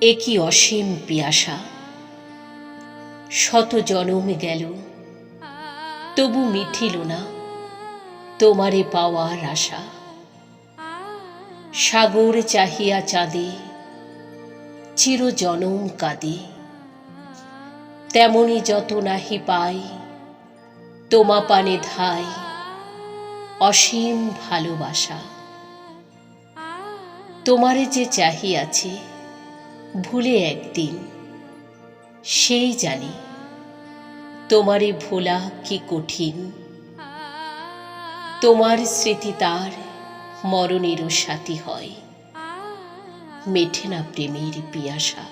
এ কি অসীম পিয়াসা, শত জনম গেল তবু মিঠিল না তোমারে পাওয়ার আশা। সাগর চাহিয়া চাঁদে চির জনম কাঁদে, তেমনি যত নাহি পাই তোমা পানে ধাই অসীম ভালোবাসা। তোমারে যে চাহিয়াছি ভুলে একদিন, সেই জানি তোমারে ভোলা কি কঠিন। তোমার স্মৃতি তার মরণেরও সাথী হয়, মেঠে না প্রেমের পিয়াসা।